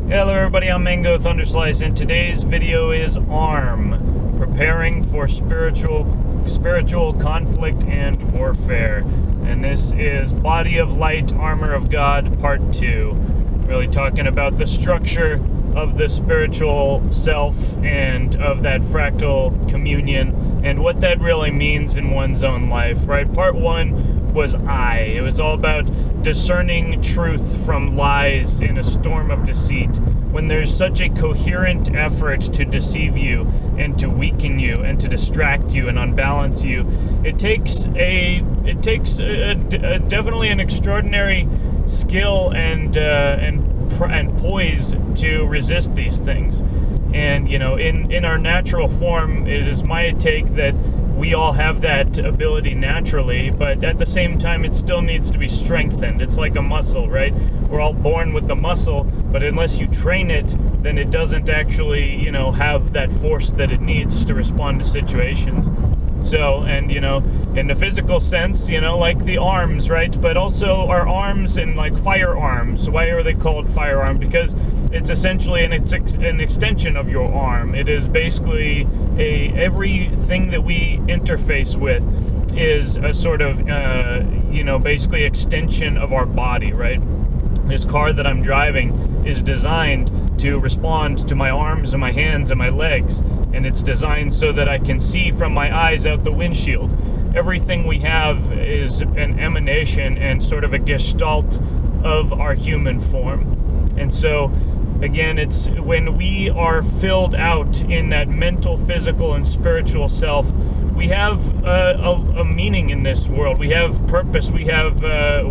Hello everybody, I'm Mango Thunderslice, and today's video is ARM, preparing for spiritual conflict and warfare. And this is Body of Light, Armor of God, Part 2. Really talking about the structure of the spiritual self and of that fractal communion and what that really means in one's own life, right? Part 1 was I. It was all about discerning truth from lies in a storm of deceit. When there's such a coherent effort to deceive you and to weaken you and to distract you and unbalance you, it takes definitely an extraordinary skill and poise to resist these things. And in our natural form, it is my take that we all have that ability naturally, but at the same time, it still needs to be strengthened. It's like a muscle, right? We're all born with the muscle, but unless you train it, then it doesn't actually, have that force that it needs to respond to situations. So, and in the physical sense, like the arms, right? But also our arms and like firearms. Why are they called firearm? Because it's essentially an extension of your arm. It is basically everything that we interface with is a sort of, basically extension of our body, right? This car that I'm driving is designed to respond to my arms and my hands and my legs, and it's designed so that I can see from my eyes out the windshield. Everything we have is an emanation and sort of a gestalt of our human form. And so, again, it's when we are filled out in that mental, physical, and spiritual self, we have a meaning in this world. We have purpose, we have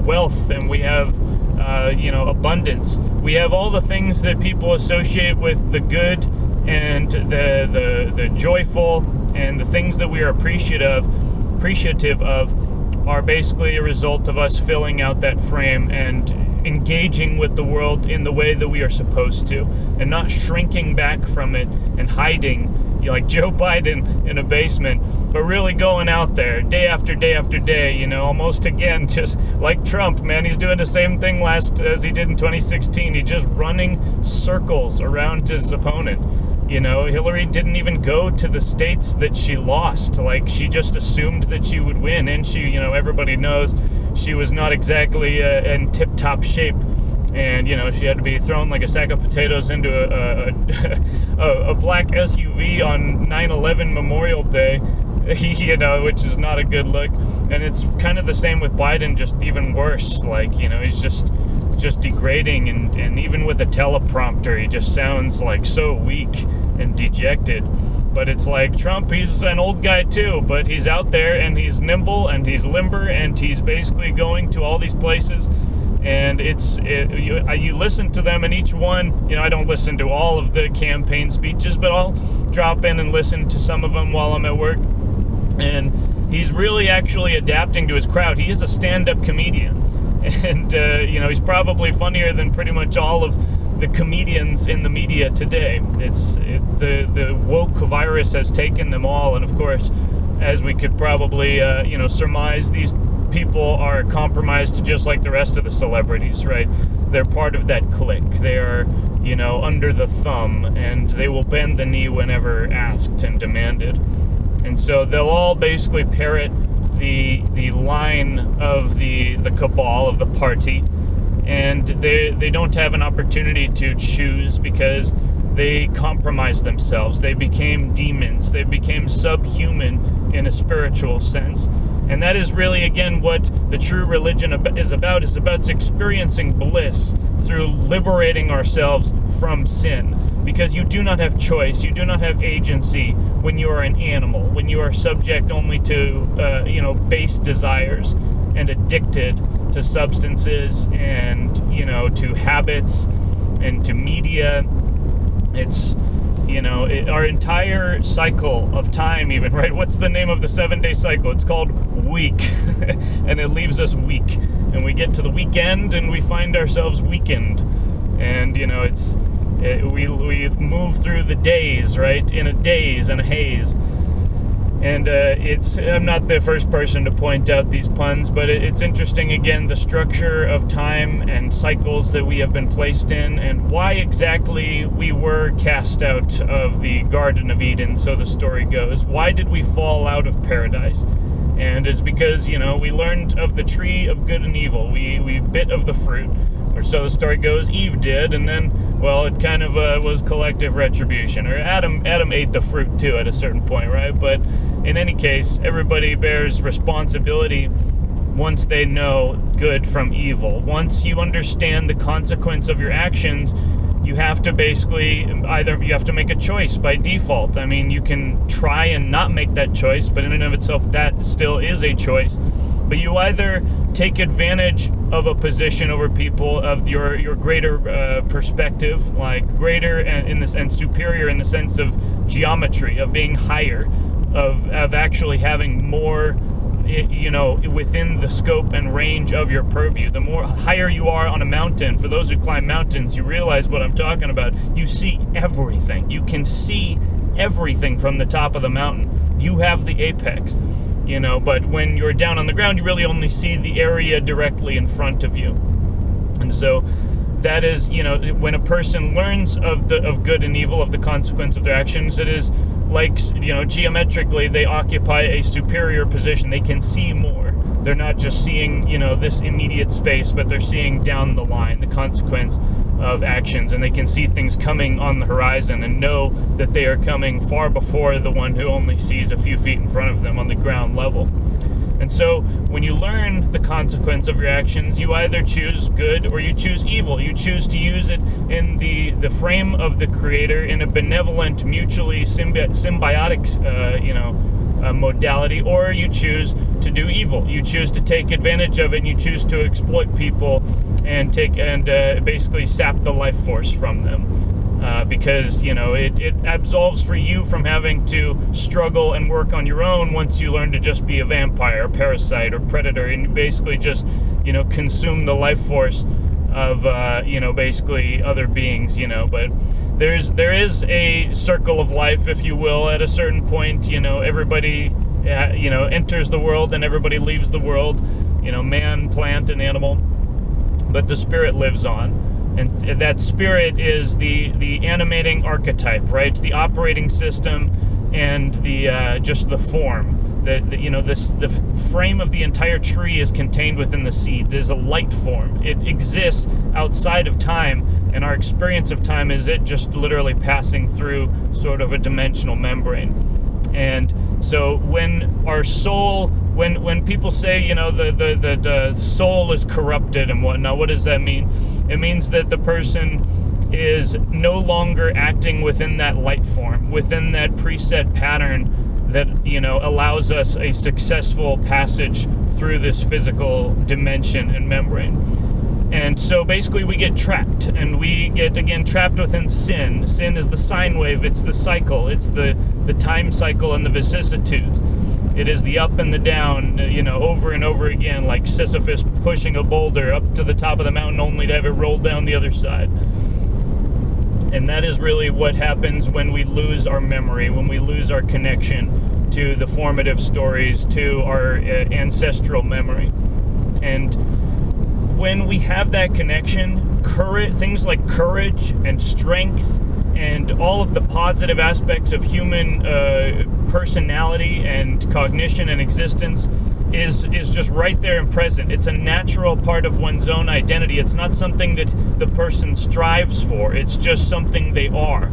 wealth, and we have abundance. We have all the things that people associate with the good and the joyful, and the things that we are appreciative of are basically a result of us filling out that frame and engaging with the world in the way that we are supposed to, and not shrinking back from it and hiding like Joe Biden in a basement, but really going out there day after day after day, almost again, just like Trump, man. He's doing the same thing as he did in 2016. He's just running circles around his opponent. Hillary didn't even go to the states that she lost. Like, she just assumed that she would win, and she, everybody knows she was not exactly in tip-top shape. And, she had to be thrown like a sack of potatoes into a black SUV on 9/11 Memorial Day, which is not a good look. And it's kind of the same with Biden, just even worse. Like, he's just degrading, and even with a teleprompter, he just sounds like so weak and dejected. But it's like Trump, he's an old guy too, but he's out there and he's nimble and he's limber and he's basically going to all these places. And you listen to them, and each one, I don't listen to all of the campaign speeches, but I'll drop in and listen to some of them while I'm at work. And he's really actually adapting to his crowd. He is a stand-up comedian. And, he's probably funnier than pretty much all of the comedians in the media today. The woke virus has taken them all. And, of course, as we could probably, surmise, these people are compromised just like the rest of the celebrities, right? They're part of that clique. They are, under the thumb, and they will bend the knee whenever asked and demanded. And so they'll all basically parrot the line of the cabal of the party, and they don't have an opportunity to choose because they compromise themselves. They became demons. They became subhuman in a spiritual sense. And that is really, again, what the true religion is about experiencing bliss through liberating ourselves from sin. Because you do not have choice, you do not have agency when you are an animal, when you are subject only to, base desires and addicted to substances and, to habits and to media. It's, our entire cycle of time even, right? What's the name of the 7-day cycle? It's called week, and it leaves us weak. And we get to the weekend and we find ourselves weakened. And, we move through the days, right? In a daze and a haze. And I'm not the first person to point out these puns, but it's interesting, again, the structure of time and cycles that we have been placed in, and why exactly we were cast out of the Garden of Eden, so the story goes. Why did we fall out of paradise? And it's because, we learned of the tree of good and evil. We bit of the fruit, or so the story goes. Eve did, and then, well, it kind of was collective retribution. Or Adam ate the fruit too at a certain point, right? But in any case, everybody bears responsibility once they know good from evil. Once you understand the consequence of your actions, you have to basically you have to make a choice by default. I mean, you can try and not make that choice, but in and of itself, that still is a choice. But you either take advantage of a position over people, of your greater perspective, like greater and superior in the sense of geometry, of being higher, of actually having more, within the scope and range of your purview. The more higher you are on a mountain, for those who climb mountains, you realize what I'm talking about. You see everything. You can see everything from the top of the mountain. You have the apex, but when you're down on the ground, you really only see the area directly in front of you. And so that is, when a person learns of good and evil, of the consequence of their actions, it is like, geometrically, they occupy a superior position. They can see more. They're not just seeing, this immediate space, but they're seeing down the line, the consequence of actions, and they can see things coming on the horizon and know that they are coming far before the one who only sees a few feet in front of them on the ground level. And so when you learn the consequence of your actions, you either choose good or you choose evil. You choose to use it in the frame of the Creator, in a benevolent, mutually symbiotic, modality, or you choose to do evil. You choose to take advantage of it, and you choose to exploit people and basically sap the life force from them. Because, it absolves for you from having to struggle and work on your own once you learn to just be a vampire, a parasite, or predator, and you basically just, consume the life force of, basically other beings, But there is a circle of life, if you will. At a certain point, everybody, enters the world and everybody leaves the world, man, plant, and animal. But the spirit lives on. And that spirit is the animating archetype, right? It's the operating system and the just the form. The frame of the entire tree is contained within the seed. There's a light form. It exists outside of time, and our experience of time is it just literally passing through sort of a dimensional membrane. And so when our soul, when people say, the soul is corrupted and whatnot, what does that mean? It means that the person is no longer acting within that light form, within that preset pattern that, allows us a successful passage through this physical dimension and membrane. And so basically we get trapped, and we get, again, trapped within sin. Sin is the sine wave, it's the cycle, it's the time cycle and the vicissitudes. It is the up and the down, over and over again, like Sisyphus pushing a boulder up to the top of the mountain only to have it roll down the other side. And that is really what happens when we lose our memory, when we lose our connection to the formative stories, to our ancestral memory. And when we have that connection, things like courage and strength and all of the positive aspects of human personality and cognition and existence is just right there and present. It's a natural part of one's own identity. It's not something that the person strives for. It's just something they are.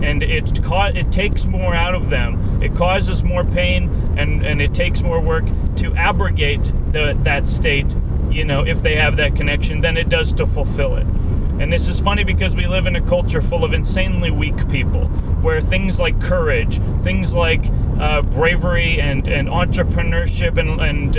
And it takes more out of them. It causes more pain, and it takes more work to abrogate that state, if they have that connection, than it does to fulfill it. And this is funny because we live in a culture full of insanely weak people, where things like courage, things like bravery and entrepreneurship and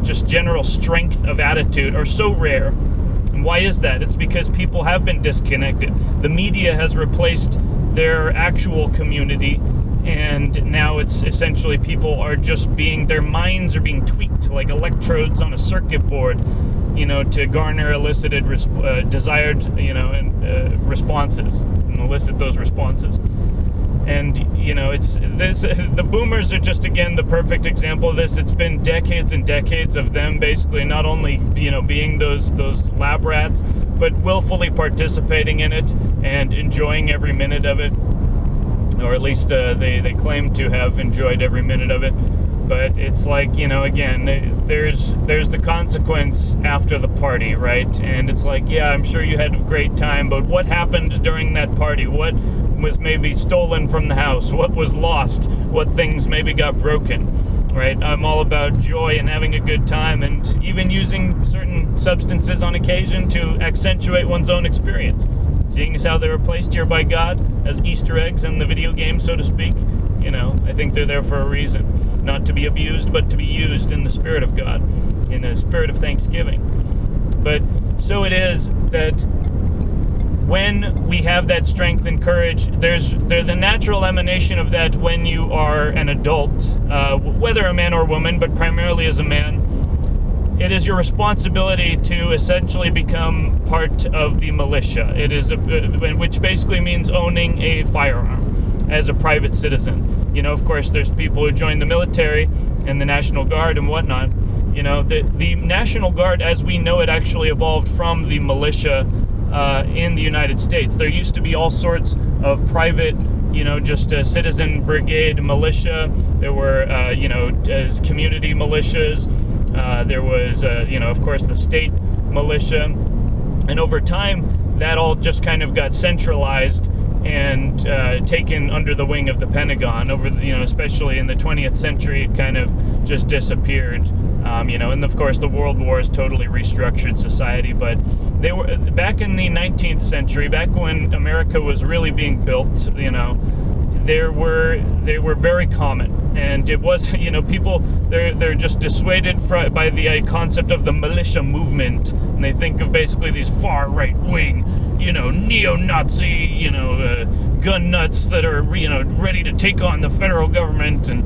just general strength of attitude are so rare. And why is that? It's because people have been disconnected. The media has replaced their actual community, and now it's essentially people are just their minds are being tweaked like electrodes on a circuit board, to garner elicited desired, responses, and elicit those responses. And it's this. The boomers are just, again, the perfect example of this. It's been decades and decades of them basically not only being those lab rats, but willfully participating in it and enjoying every minute of it, or at least they claim to have enjoyed every minute of it. But it's like, again, there's the consequence after the party, right? And it's like, yeah, I'm sure you had a great time, but what happened during that party? What was maybe stolen from the house? What was lost? What things maybe got broken, right? I'm all about joy and having a good time, and even using certain substances on occasion to accentuate one's own experience. Seeing as how they were placed here by God as Easter eggs in the video game, so to speak, I think they're there for a reason. Not to be abused, but to be used in the Spirit of God, in the spirit of thanksgiving. But so it is that when we have that strength and courage, there's the natural emanation of that when you are an adult, whether a man or woman, but primarily as a man. It is your responsibility to essentially become part of the militia. It is, which basically means owning a firearm as a private citizen. Of course, there's people who join the military and the National Guard and whatnot. The National Guard, as we know it, actually evolved from the militia in the United States. There used to be all sorts of private, just a citizen brigade militia. There were, community militias. There was, of course, the state militia. And over time, that all just kind of got centralized and taken under the wing of the Pentagon. Especially in the 20th century, it kind of just disappeared. And of course the World Wars totally restructured society. But they were back in the 19th century, back when America was really being built. They were very common, and it was people they're just dissuaded by the concept of the militia movement, and they think of basically these far right wing neo-Nazi gun nuts that are ready to take on the federal government, and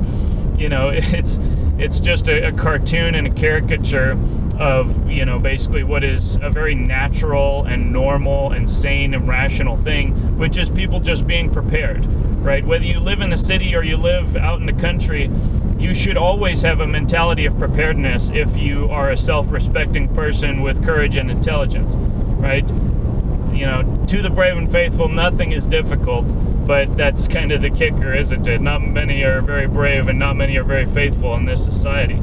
it's just a cartoon and a caricature of basically what is a very natural and normal and sane and rational thing, which is people just being prepared, right? Whether you live in a city or you live out in the country, you should always have a mentality of preparedness if you are a self-respecting person with courage and intelligence, right? To the brave and faithful, nothing is difficult, but that's kind of the kicker, isn't it? Not many are very brave and not many are very faithful in this society.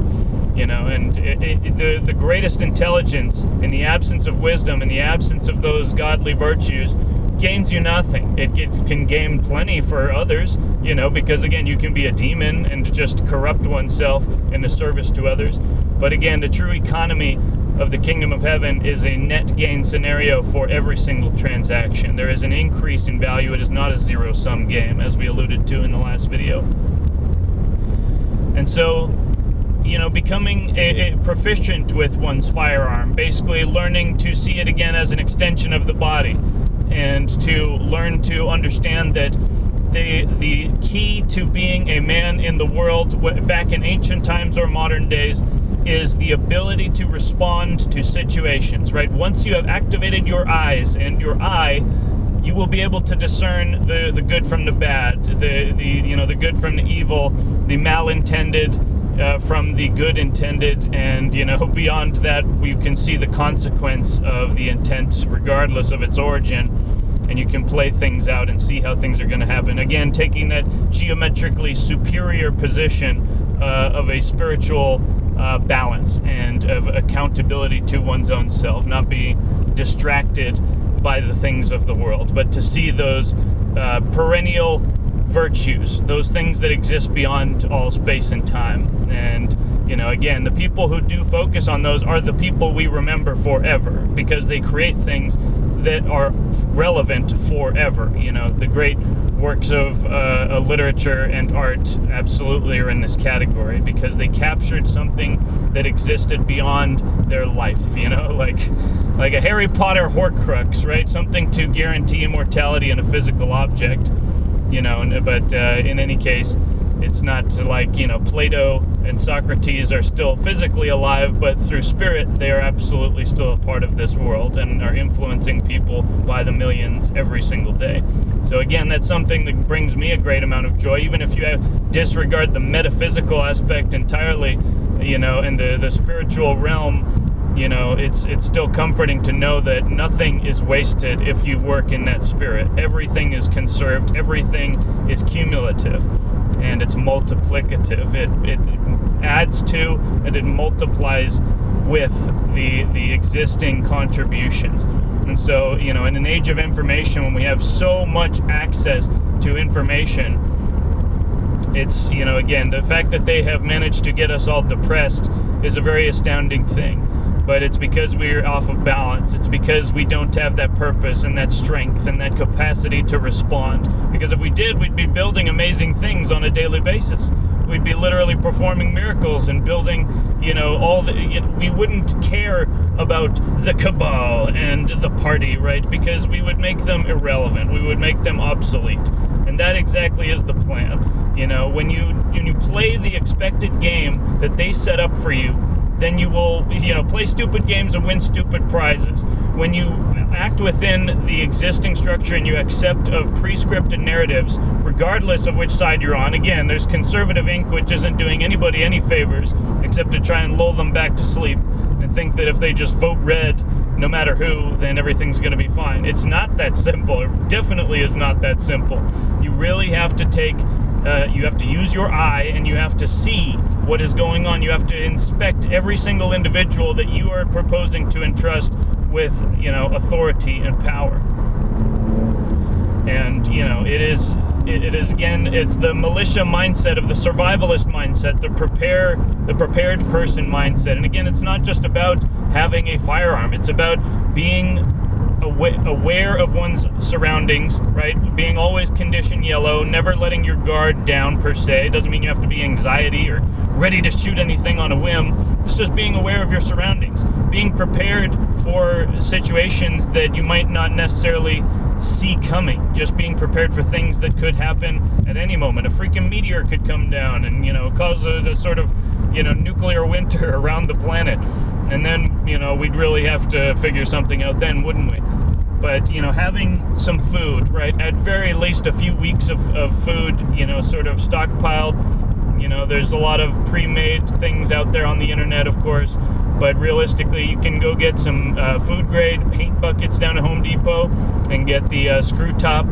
And the greatest intelligence in the absence of wisdom, in the absence of those godly virtues, gains you nothing. It can gain plenty for others, because again, you can be a demon and just corrupt oneself in the service to others. But again, the true economy of the kingdom of heaven is a net gain scenario for every single transaction. There is an increase in value. It is not a zero-sum game, as we alluded to in the last video. And so, becoming a proficient with one's firearm, basically learning to see it again as an extension of the body, and to learn to understand that the key to being a man in the world, back in ancient times or modern days, is the ability to respond to situations, right? Once you have activated your eyes and your eye, you will be able to discern the good from the bad, the good from the evil, the malintended from the good intended, and beyond that, you can see the consequence of the intent regardless of its origin, and you can play things out and see how things are going to happen. Again, taking that geometrically superior position of a spiritual balance and of accountability to one's own self, not be distracted by the things of the world, but to see those perennial virtues, those things that exist beyond all space and time. And again, the people who do focus on those are the people we remember forever, because they create things that are relevant forever. The great works of literature and art absolutely are in this category, because they captured something that existed beyond their life, like a Harry Potter Horcrux, right? Something to guarantee immortality in a physical object, but in any case, it's not like, Plato and Socrates are still physically alive, but through spirit, they are absolutely still a part of this world and are influencing people by the millions every single day. So again, that's something that brings me a great amount of joy, even if you disregard the metaphysical aspect entirely, in the spiritual realm. It's still comforting to know that nothing is wasted if you work in that spirit. Everything is conserved, everything is cumulative, and it's multiplicative. It adds to and it multiplies with the existing contributions. And so, in an age of information, when we have so much access to information, it's, again, the fact that they have managed to get us all depressed is a very astounding thing. But it's because we're off of balance. It's because we don't have that purpose and that strength and that capacity to respond. Because if we did, we'd be building amazing things on a daily basis. We'd be literally performing miracles and building, we wouldn't care about the cabal and the party, right? Because we would make them irrelevant. We would make them obsolete. And that exactly is the plan. When you play the expected game that they set up for you, then you will, play stupid games and win stupid prizes. When you act within the existing structure and you accept of prescripted narratives, regardless of which side you're on, again, there's conservative ink, which isn't doing anybody any favors, except to try and lull them back to sleep and think that if they just vote red, no matter who, then everything's going to be fine. It's not that simple. It definitely is not that simple. You really have to you have to use your eye, and you have to see what is going on. You have to inspect every single individual that you are proposing to entrust with, authority and power. And, it is again, it's the militia mindset of the survivalist mindset, the prepared person mindset. And again, it's not just about having a firearm. It's about being aware of one's surroundings, right? Being always condition yellow, never letting your guard down per se. It doesn't mean you have to be anxiety or ready to shoot anything on a whim. It's just being aware of your surroundings, being prepared for situations that you might not necessarily see coming, just being prepared for things that could happen at any moment. A freaking meteor could come down and, cause a sort of, nuclear winter around the planet. And then, we'd really have to figure something out then, wouldn't we? But, having some food, right? At very least a few weeks of food, sort of stockpiled. There's a lot of pre-made things out there on the internet, of course. But realistically, you can go get some food-grade paint buckets down at Home Depot and get the screw-top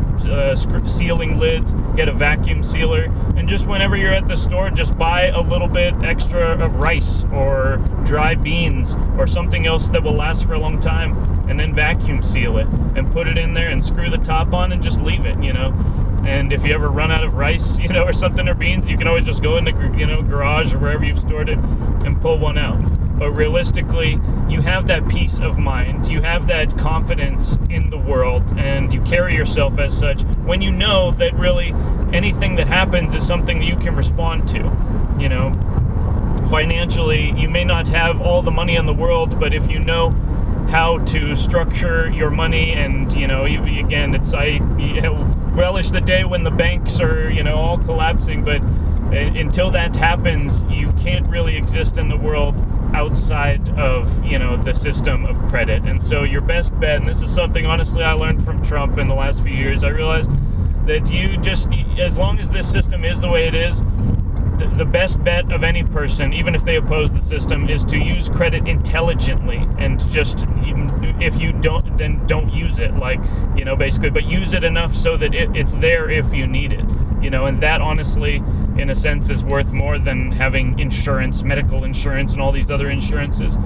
sealing lids, get a vacuum sealer, and just whenever you're at the store, just buy a little bit extra of rice or dried beans or something else that will last for a long time, and then vacuum seal it and put it in there and screw the top on and just leave it, And if you ever run out of rice, or something, or beans, you can always just go in the, garage or wherever you've stored it and pull one out. But realistically, you have that peace of mind, you have that confidence in the world, and you carry yourself as such when you know that really anything that happens is something that you can respond to. Financially, you may not have all the money in the world, but if you know how to structure your money, and again, I relish the day when the banks are all collapsing, but until that happens, you can't really exist in the world outside of the system of credit. And so your best bet, and this is something honestly I learned from Trump in the last few years, I realized that as long as this system is the way it is, the best bet of any person, even if they oppose the system, is to use credit intelligently, and just, if you don't, then don't use it, basically, but use it enough so that it's there if you need it, and that honestly, in a sense, is worth more than having insurance, medical insurance, and all these other insurances.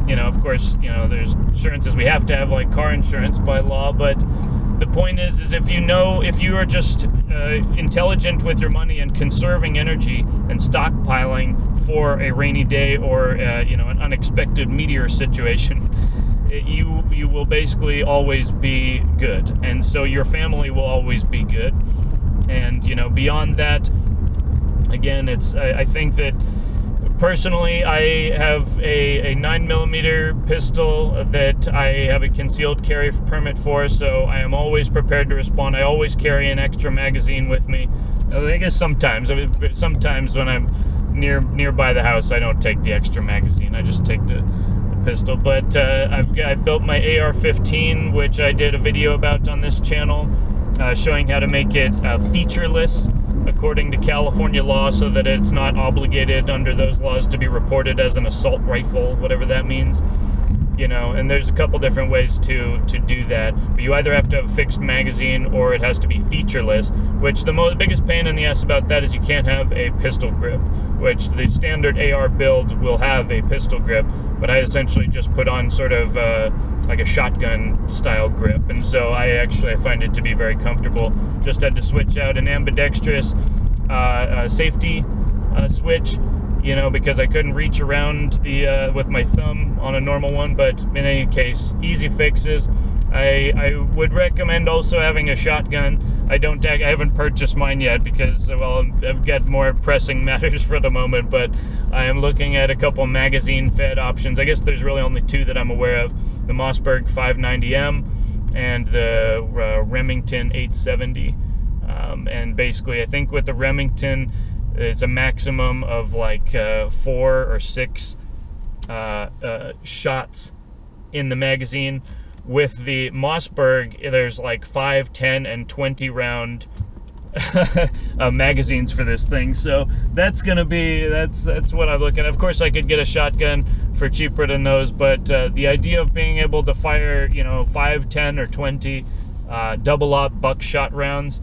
Of course, there's insurances we have to have, like car insurance by law, but the point is if you are just intelligent with your money and conserving energy and stockpiling for a rainy day or an unexpected meteor situation, you will basically always be good, and so your family will always be good. And beyond that, again, I think that personally, I have a 9mm pistol that I have a concealed carry permit for, so I am always prepared to respond. I always carry an extra magazine with me. I guess sometimes when I'm nearby the house, I don't take the extra magazine. I just take the pistol. But I've built my AR-15, which I did a video about on this channel, showing how to make it featureless according to California law, so that it's not obligated under those laws to be reported as an assault rifle, whatever that means. And there's a couple different ways to do that. But you either have to have a fixed magazine, or it has to be featureless, which the biggest pain in the ass about that is you can't have a pistol grip, which the standard AR build will have a pistol grip, but I essentially just put on sort of like a shotgun style grip, and so I find it to be very comfortable. Just had to switch out an ambidextrous safety switch, because I couldn't reach around the with my thumb on a normal one. But in any case, easy fixes. I would recommend also having a shotgun. I haven't purchased mine yet because, well, I've got more pressing matters for the moment, but I am looking at a couple magazine-fed options. I guess there's really only two that I'm aware of: the Mossberg 590M and the Remington 870. And basically, I think with the Remington, it's a maximum of like 4 or 6 shots in the magazine. With the Mossberg, there's like 5, 10, and 20 round magazines for this thing. So that's what I'm looking at. Of course, I could get a shotgun for cheaper than those, but the idea of being able to fire 5, 10, or 20 double up buckshot rounds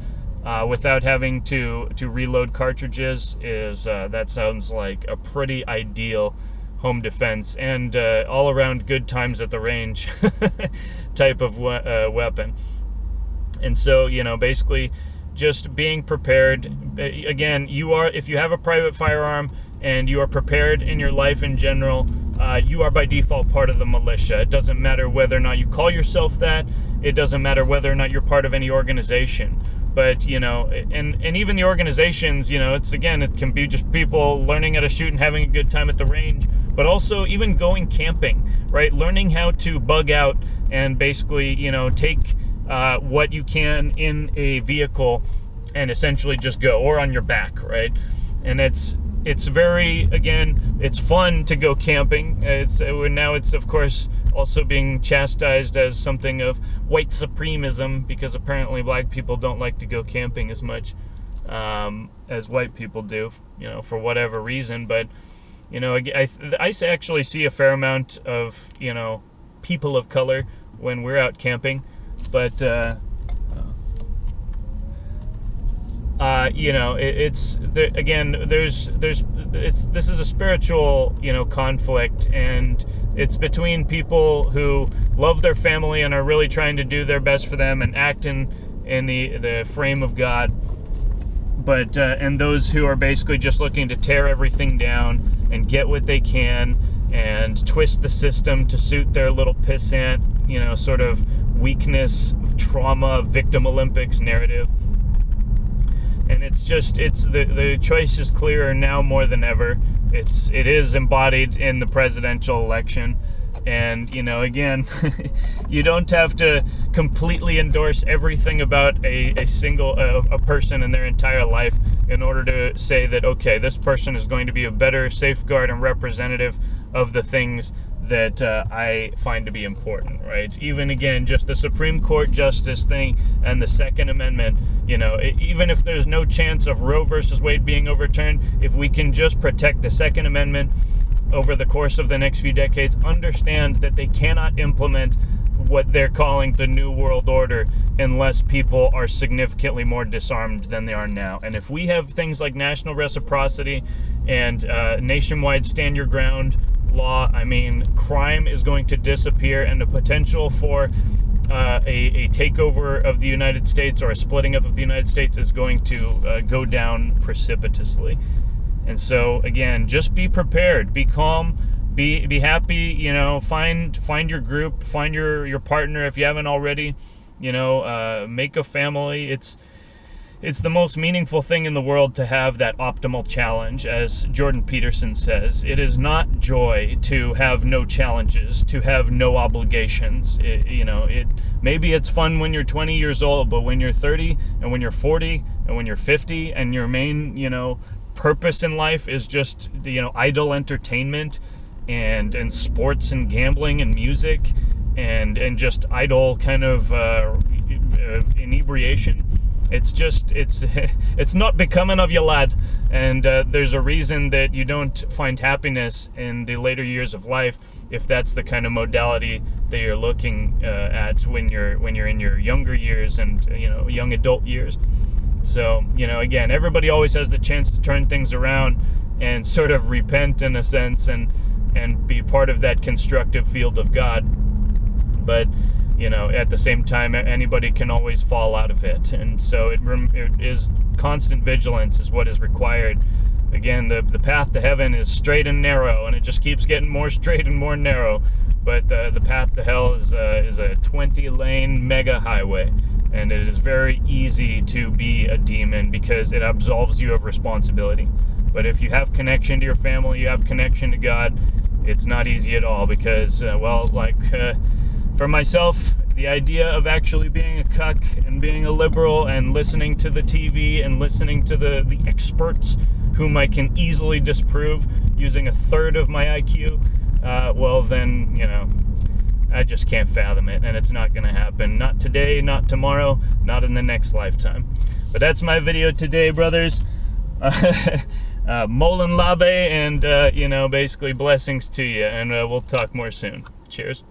without having to reload cartridges is that sounds like a pretty ideal home defense and all around good times at the range type of weapon. And so, basically just being prepared. Again, if you have a private firearm and you are prepared in your life in general, you are by default part of the militia. It doesn't matter whether or not you call yourself that. It doesn't matter whether or not you're part of any organization. But, and even the organizations, it can be just people learning how to shoot and having a good time at the range, but also even going camping, right? Learning how to bug out and basically, take what you can in a vehicle and essentially just go, or on your back, right? And it's very, again, it's fun to go camping. Now it's of course also being chastised as something of white supremism, because apparently black people don't like to go camping as much as white people do, for whatever reason. But I actually see a fair amount of people of color when we're out camping, but this is a spiritual conflict, and it's between people who love their family and are really trying to do their best for them and act in the frame of God, but and those who are basically just looking to tear everything down and get what they can and twist the system to suit their little pissant, sort of weakness, trauma, victim Olympics narrative. And the choice is clearer now more than ever. It is embodied in the presidential election. And, again, you don't have to completely endorse everything about a single person in their entire life in order to say that, okay, this person is going to be a better safeguard and representative of the things that I find to be important, right? Even, again, just the Supreme Court justice thing and the Second Amendment, even if there's no chance of Roe versus Wade being overturned, if we can just protect the Second Amendment over the course of the next few decades, understand that they cannot implement what they're calling the New World Order unless people are significantly more disarmed than they are now. And if we have things like national reciprocity and nationwide stand your ground law, crime is going to disappear, and the potential for a takeover of the United States or a splitting up of the United States is going to go down precipitously. And so, again, just be prepared, be calm, be happy, find your group, find your partner if you haven't already, make a family. It's the most meaningful thing in the world to have that optimal challenge, as Jordan Peterson says. It is not joy to have no challenges, to have no obligations. Maybe it's fun when you're 20 years old, but when you're 30 and when you're 40 and when you're 50 and your main, purpose in life is just, idle entertainment and sports and gambling and music and just idle kind of inebriation. It's not becoming of you, lad. And there's a reason that you don't find happiness in the later years of life if that's the kind of modality that you're looking at when you're in your younger years and young adult years. So again, everybody always has the chance to turn things around and sort of repent in a sense and be part of that constructive field of God. But at the same time, anybody can always fall out of it. And so it is constant vigilance is what is required. Again, the path to heaven is straight and narrow, and it just keeps getting more straight and more narrow. But the path to hell is a 20-lane mega highway. And it is very easy to be a demon because it absolves you of responsibility. But if you have connection to your family, you have connection to God, it's not easy at all because, for myself, the idea of actually being a cuck and being a liberal and listening to the TV and listening to the experts whom I can easily disprove using a third of my IQ, I just can't fathom it, and it's not going to happen. Not today, not tomorrow, not in the next lifetime. But that's my video today, brothers. Molen Labe, and, basically blessings to you, and we'll talk more soon. Cheers.